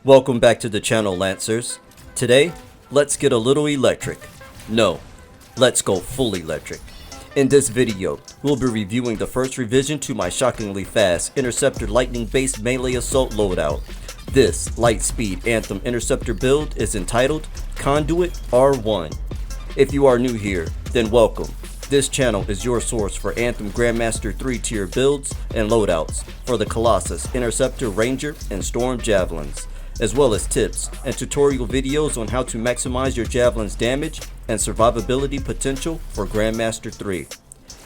Welcome back to the channel, Lancers. Today, let's get a little electric. No, let's go full electric. In this video, we'll be reviewing the first revision to my shockingly fast Interceptor lightning-based melee assault loadout. This light-speed Anthem Interceptor build is entitled Conduit R.1. If you are new here, then welcome. This channel is your source for Anthem Grandmaster 3-tier builds and loadouts for the Colossus, Interceptor, Ranger, and Storm Javelins, as well as tips and tutorial videos on how to maximize your Javelin's damage and survivability potential for Grandmaster 3.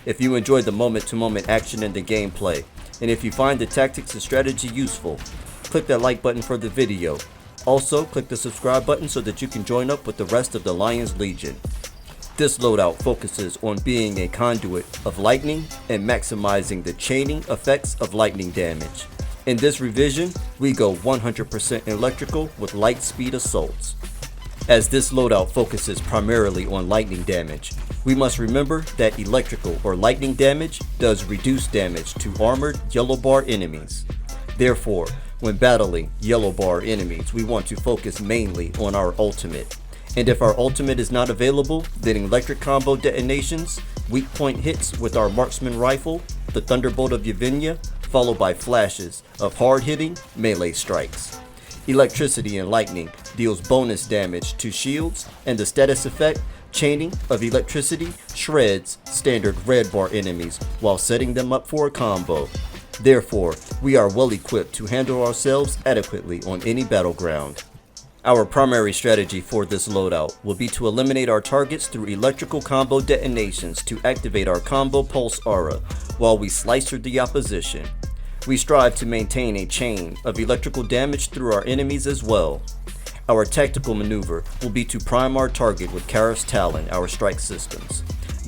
If you enjoy the moment-to-moment action in the gameplay, and if you find the tactics and strategy useful, click that like button for the video. Also, click the subscribe button so that you can join up with the rest of the Lions Legion. This loadout focuses on being a conduit of lightning and maximizing the chaining effects of lightning damage. In this revision, we go 100% electrical with light speed assaults. As this loadout focuses primarily on lightning damage, we must remember that electrical or lightning damage does reduce damage to armored yellow bar enemies. Therefore, when battling yellow bar enemies, we want to focus mainly on our ultimate. And if our ultimate is not available, then electric combo detonations, weak point hits with our marksman rifle, the Thunderbolt of Yevgenia, followed by flashes of hard-hitting melee strikes. Electricity and lightning deals bonus damage to shields, and the status effect, chaining of electricity, shreds standard red bar enemies while setting them up for a combo. Therefore, we are well equipped to handle ourselves adequately on any battleground. Our primary strategy for this loadout will be to eliminate our targets through electrical combo detonations to activate our combo pulse aura while we slice through the opposition. We strive to maintain a chain of electrical damage through our enemies as well. Our tactical maneuver will be to prime our target with Karas Talon, our strike systems,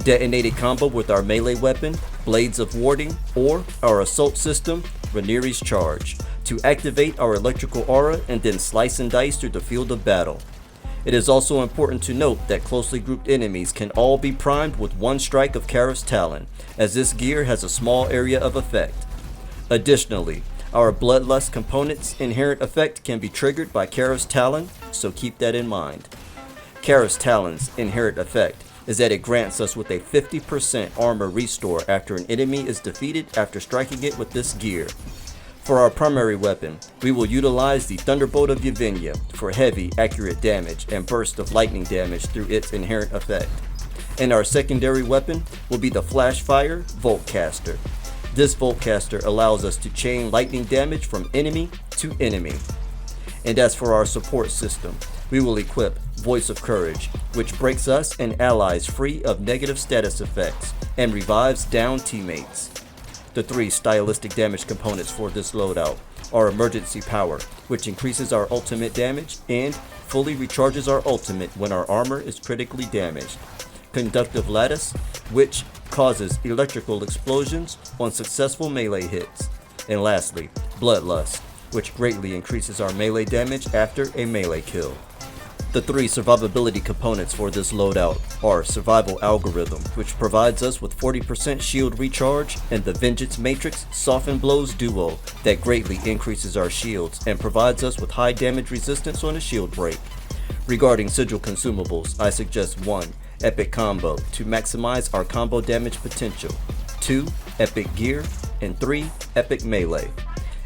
detonate a combo with our melee weapon, Blades of Warding, or our assault system, Rhaenyra's Charge, to activate our electrical aura and then slice and dice through the field of battle. It is also important to note that closely grouped enemies can all be primed with one strike of Karas Talon, as this gear has a small area of effect. Additionally, our Bloodlust component's inherent effect can be triggered by Karas Talon, so keep that in mind. Karas Talon's inherent effect is that it grants us with a 50% armor restore after an enemy is defeated after striking it with this gear. For our primary weapon, we will utilize the Thunderbolt of Yevgenia for heavy, accurate damage and burst of lightning damage through its inherent effect. And our secondary weapon will be the Flashfire Voltcaster. This Voltcaster allows us to chain lightning damage from enemy to enemy. And as for our support system, we will equip Voice of Courage, which breaks us and allies free of negative status effects and revives down teammates. The three stylistic damage components for this loadout are Emergency Power, which increases our ultimate damage and fully recharges our ultimate when our armor is critically damaged. Conductive Lattice, which causes electrical explosions on successful melee hits. And lastly, Bloodlust, which greatly increases our melee damage after a melee kill. The three survivability components for this loadout are Survival Algorithm, which provides us with 40% shield recharge, and the Vengeance Matrix Soften Blows Duo that greatly increases our shields and provides us with high damage resistance on a shield break. Regarding sigil consumables, I suggest 1. Epic Combo to maximize our combo damage potential, 2. Epic Gear, and 3. Epic Melee.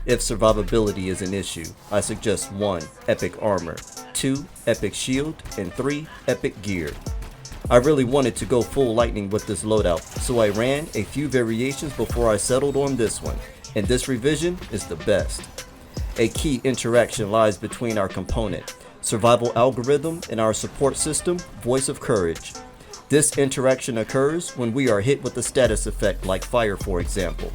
If survivability is an issue, I suggest 1. Epic Armor, 2. Epic Shield, and 3. Epic Gear. I really wanted to go full lightning with this loadout, so I ran a few variations before I settled on this one, and this revision is the best. A key interaction lies between our component, Survival Algorithm, and our support system, Voice of Courage. This interaction occurs when we are hit with a status effect like fire, for example.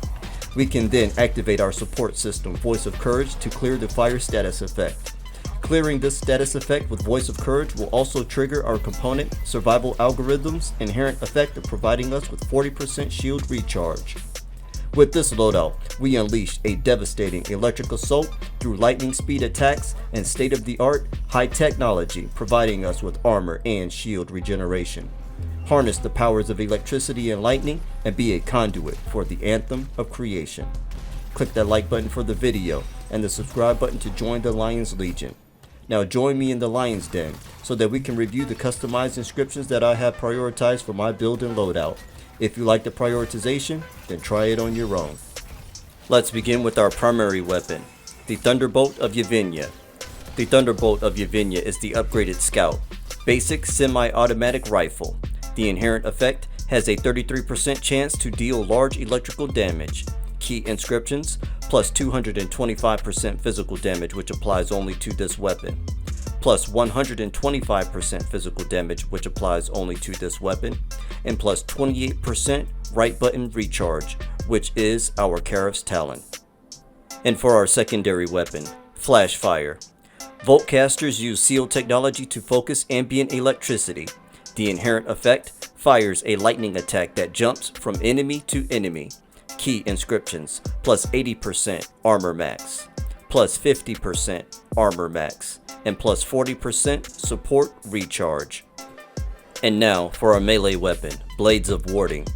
We can then activate our support system, Voice of Courage, to clear the fire status effect. Clearing this status effect with Voice of Courage will also trigger our component, Survival Algorithm's inherent effect of providing us with 40% shield recharge. With this loadout, we unleash a devastating electric assault through lightning speed attacks and state-of-the-art high technology, providing us with armor and shield regeneration. Harness the powers of electricity and lightning and be a conduit for the Anthem of Creation. click that like button for the video and the subscribe button to join the Lions Legion. Now join me in the Lion's Den so that we can review the customized inscriptions that I have prioritized for my build and loadout. If you like the prioritization, then try it on your own. Let's begin with our primary weapon, the Thunderbolt of Yevgenia. The Thunderbolt of Yevgenia is the upgraded Scout, basic semi-automatic rifle. The inherent effect has a 33% chance to deal large electrical damage. Key inscriptions, plus 225% physical damage, which applies only to this weapon, plus 125% physical damage, which applies only to this weapon, and plus 28% right button recharge, which is our Caraph's Talon. And for our secondary weapon, Flash Fire. Voltcasters use sealed technology to focus ambient electricity. The inherent effect fires a lightning attack that jumps from enemy to enemy. Key inscriptions, plus 80% armor max, plus 50% armor max, and plus 40% support recharge. And now for our melee weapon, Blades of Warding.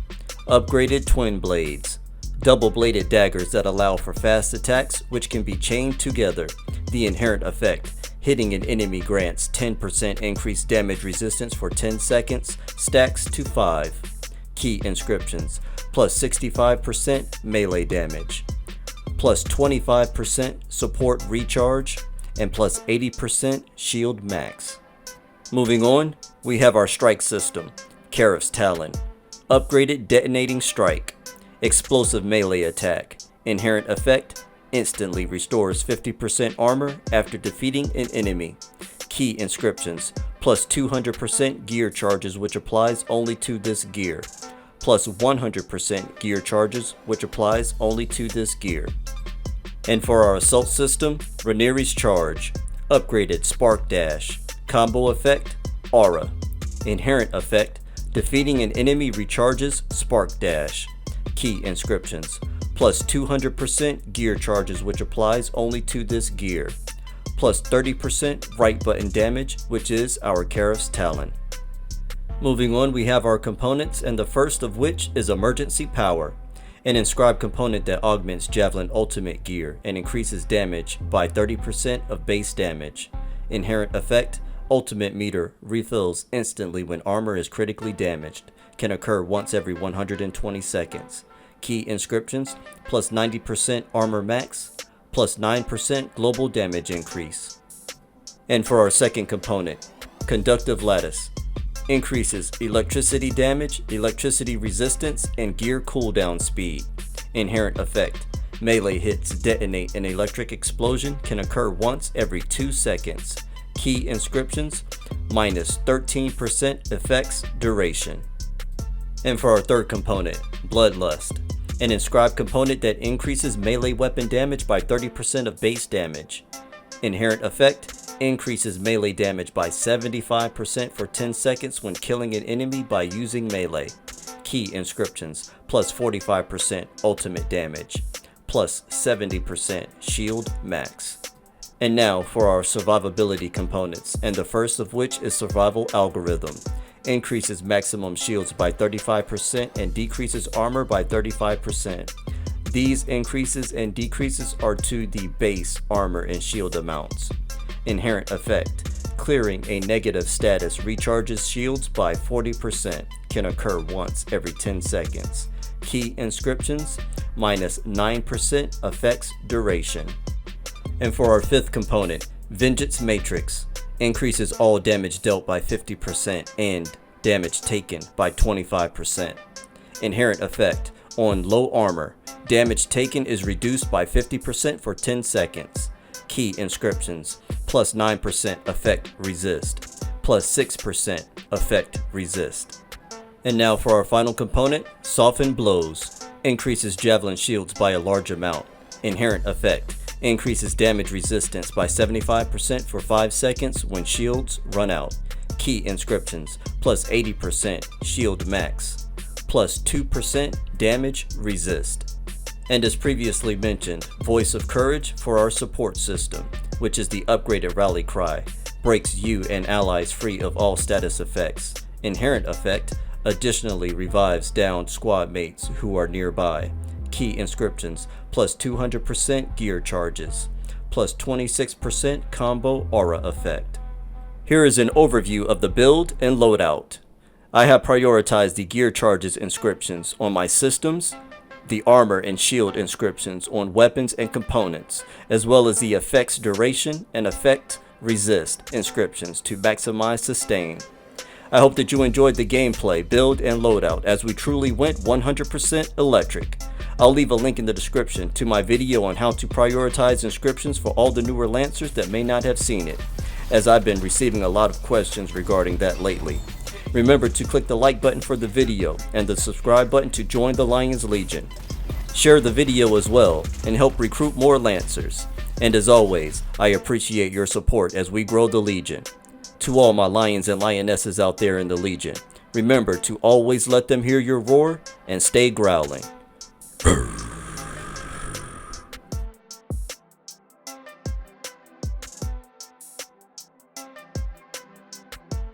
Upgraded twin blades. Double-bladed daggers that allow for fast attacks which can be chained together. The inherent effect, hitting an enemy grants 10% increased damage resistance for 10 seconds, stacks to 5. Key inscriptions, plus 65% melee damage, plus 25% support recharge, and plus 80% shield max. Moving on, we have our strike system, Caraph's Talon. Upgraded detonating strike. Explosive melee attack. Inherent effect, instantly restores 50% armor after defeating an enemy. Key inscriptions, plus 200% gear charges, which applies only to this gear, plus 100% gear charges, which applies only to this gear. And for our assault system, Rhaenyra's Charge. Upgraded Spark Dash. Combo effect, Aura. Inherent effect, defeating an enemy recharges Spark Dash. Key inscriptions, plus 200% gear charges, which applies only to this gear, plus 30% right button damage, which is our Caraph's Talon. Moving on, we have our components, and the first of which is Emergency Power, an inscribed component that augments Javelin ultimate gear and increases damage by 30% of base damage. Inherent effect, ultimate meter refills instantly when armor is critically damaged, can occur once every 120 seconds. Key inscriptions, plus 90% armor max, plus 9% global damage increase. And for our second component, Conductive Lattice. Increases electricity damage, electricity resistance, and gear cooldown speed. Inherent effect, melee hits detonate an electric explosion, can occur once every 2 seconds. Key inscriptions, minus 13% effects duration. And for our third component, Bloodlust. An inscribed component that increases melee weapon damage by 30% of base damage. Inherent effect, increases melee damage by 75% for 10 seconds when killing an enemy by using melee. Key inscriptions, plus 45% ultimate damage, plus 70% shield max. And now for our survivability components, and the first of which is Survival Algorithm. Increases maximum shields by 35% and decreases armor by 35%. These increases and decreases are to the base armor and shield amounts. Inherent effect, clearing a negative status recharges shields by 40%, can occur once every 10 seconds. Key inscriptions, minus 9% effects duration. And for our fifth component, Vengeance Matrix. Increases all damage dealt by 50% and damage taken by 25%. Inherent effect, on low armor, damage taken is reduced by 50% for 10 seconds. Key inscriptions, plus 9% effect resist, plus 6% effect resist. And now for our final component, Soften Blows. Increases javelin shields by a large amount. Inherent effect, increases damage resistance by 75% for 5 seconds when shields run out. Key inscriptions, plus 80% shield max, plus 2% damage resist. And as previously mentioned, Voice of Courage for our support system, which is the upgraded rally cry, breaks you and allies free of all status effects. Inherent effect, additionally revives downed squad mates who are nearby. key inscriptions, plus 200% gear charges, plus 26% combo aura effect. Here is an overview of the build and loadout. I have prioritized the gear charges inscriptions on my systems, the armor and shield inscriptions on weapons and components, as well as the effects duration and effect resist inscriptions to maximize sustain. I hope that you enjoyed the gameplay, build, and loadout as we truly went 100% electric. I'll leave a link in the description to my video on how to prioritize inscriptions for all the newer Lancers that may not have seen it, as I've been receiving a lot of questions regarding that lately. Remember to click the like button for the video and the subscribe button to join the Lions Legion. Share the video as well and help recruit more Lancers. And as always, I appreciate your support as we grow the Legion. To all my Lions and Lionesses out there in the Legion, remember to always let them hear your roar and stay growling.